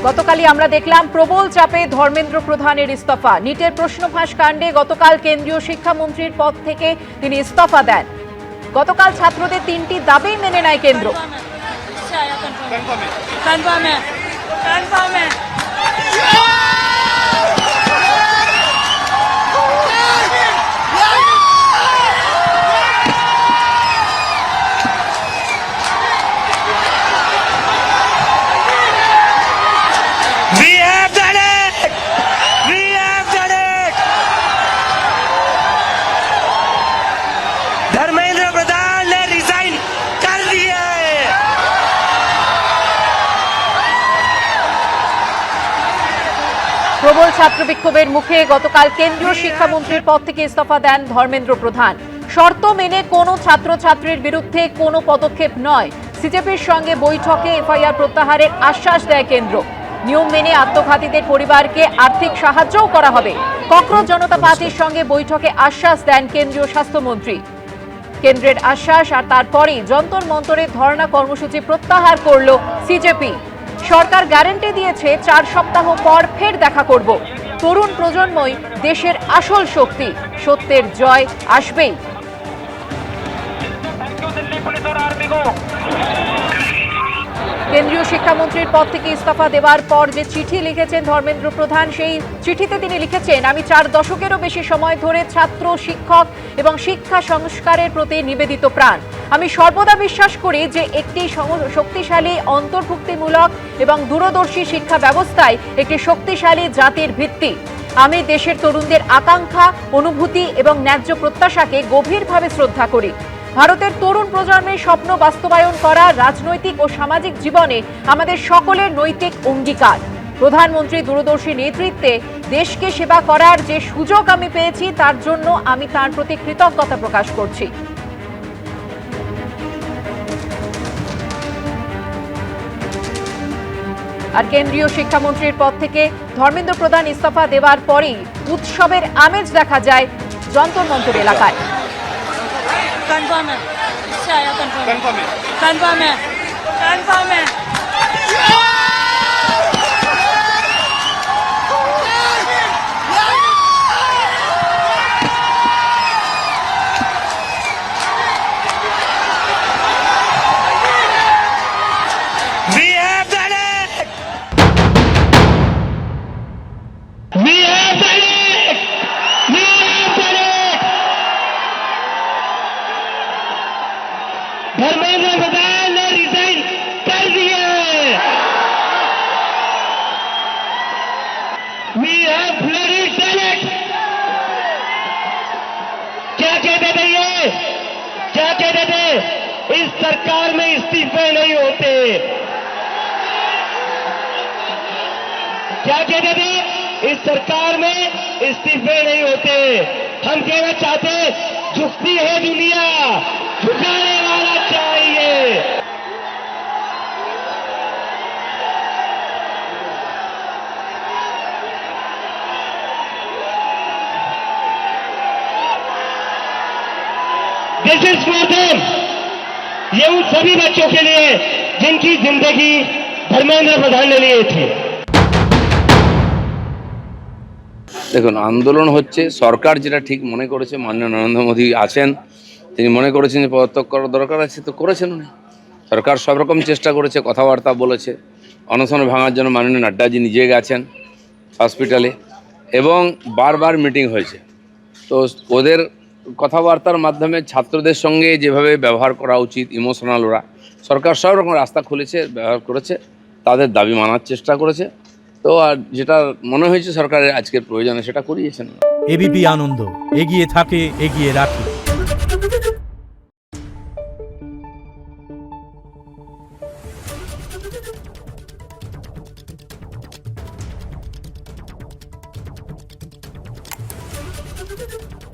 গতকালই আমরা দেখলাম প্রবল চাপে ধর্মেন্দ্র প্রধানের ইস্তফা। নিটের প্রশ্ন ফাঁস কাণ্ডে গতকাল কেন্দ্রীয় শিক্ষামন্ত্রীর পদ থেকে তিনি ইস্তফা দেন। গতকাল ছাত্রদের 3টি দাবি মেনে নেয় কেন্দ্র। धर्मेंद्र प्रधान ने रिजाइन कर दिया है। প্রবল ছাত্র বিক্ষোভের মুখে গতকাল কেন্দ্রীয় শিক্ষামন্ত্রীর পদ থেকে ইস্তফা দেন ধর্মেন্দ্র প্রধান। শর্ত মেনে কোনো ছাত্রছাত্রীর বিরুদ্ধে কোনো পদক্ষেপ নয়। সিজেপির সঙ্গে বৈঠকে এফআইআর প্রত্যাহারের আশ্বাস দেয় কেন্দ্র। নিয়ম মেনে আত্মঘাতীদের পরিবারকে আর্থিক সাহায্যও করা হবে। ককরোচ জনতা পার্টির সঙ্গে বৈঠকে আশ্বাস দেন কেন্দ্রীয় স্বাস্থ্যমন্ত্রী। কেন্দ্রের আশ্বাস আর তারপরেই যন্তর মন্তরের ধর্ণা কর্মসূচি প্রত্যাহার করল সিজেপি। সরকার গ্যারান্টি দিয়েছে 4 সপ্তাহ পর ফের দেখা করব। তরুণ প্রজন্মই দেশের আসল শক্তি, সত্যের জয় আসবেই। কেন্দ্রীয় শিক্ষামন্ত্রীর পদ থেকে ইস্তফা দেওয়ার পর যে চিঠি লিখেছেন ধর্মেন্দ্র প্রধান, সেই চিঠিতে তিনি লিখেছেন, আমি 4 দশকেরও বেশি সময় ধরে ছাত্র, শিক্ষক এবং শিক্ষা সংস্কারের প্রতি নিবেদিত প্রাণ। আমি সর্বদা বিশ্বাস করি যে একটি শক্তিশালী, অন্তর্ভুক্তিমূলক এবং দূরদর্শী শিক্ষা ব্যবস্থায় একটি শক্তিশালী জাতির ভিত্তি। আমি দেশের তরুণদের আকাঙ্ক্ষা, অনুভূতি এবং ন্যায্য প্রত্যাশাকে গভীরভাবে শ্রদ্ধা করি। ভারতের তরুণ প্রজন্মের স্বপ্ন বাস্তবায়ন করা রাজনৈতিক ও সামাজিক জীবনে আমাদের সকলের নৈতিক অঙ্গীকার। প্রধানমন্ত্রী দূরদর্শী নেতৃত্বে দেশকে সেবা করার যে সুযোগ আমি পেয়েছি, তার জন্য আমি তার প্রতি কৃতজ্ঞতা প্রকাশ করছি। আর কেন্দ্রীয় শিক্ষামন্ত্রীর পদ থেকে ধর্মেন্দ্র প্রধান ইস্তফা দেওয়ার পরেই উৎসবের আমেজ দেখা যায় যন্তর মন্তর এলাকায়। कंफर्म है, इससे आया कंफर्म है। We have done it. We have done it. We have done it. Dharmendra Pradhan ने रिजाइन कर दिया है। We have bloody done it. क्या कहते थे ये? क्या कहते थे? इस सरकार में इस्तीफे नहीं होते। क्या कहते थे? इस सरकार में इस्तीफे नहीं होते। हम कहना चाहते, झुकती है दुनिया, झुकाने वाला चाहिए। This is for them. ये उन सभी बच्चों के लिए जिनकी जिंदगी धर्मेंद्र प्रधान ने ली थी। দেখুন, আন্দোলন হচ্ছে, সরকার যেটা ঠিক মনে করেছে, মাননীয় নরেন্দ্র মোদী আছেন, তিনি মনে করেছেন যে পদত্যাগ করার দরকার আছে, তো করেছেন উনি। সরকার সব রকম চেষ্টা করেছে, কথাবার্তা বলেছে। অনশন ভাঙার জন্য মাননীয় নাড্ডাজি নিজে গেছেন হসপিটালে এবং বারবার মিটিং হয়েছে। তো ওদের কথাবার্তার মাধ্যমে ছাত্রদের সঙ্গে যেভাবে ব্যবহার করা উচিত, ইমোশনাল ওরা, সরকার সব রকম রাস্তা খুলেছে, ব্যবহার করেছে, তাদের দাবি মানার চেষ্টা করেছে। তো আর যেটা মনে হয়েছে সরকারের আজকের প্রয়োজনে সেটা করিয়েছেন। এবিপি আনন্দ, এগিয়ে থাকে, এগিয়ে রাখে। Thank you.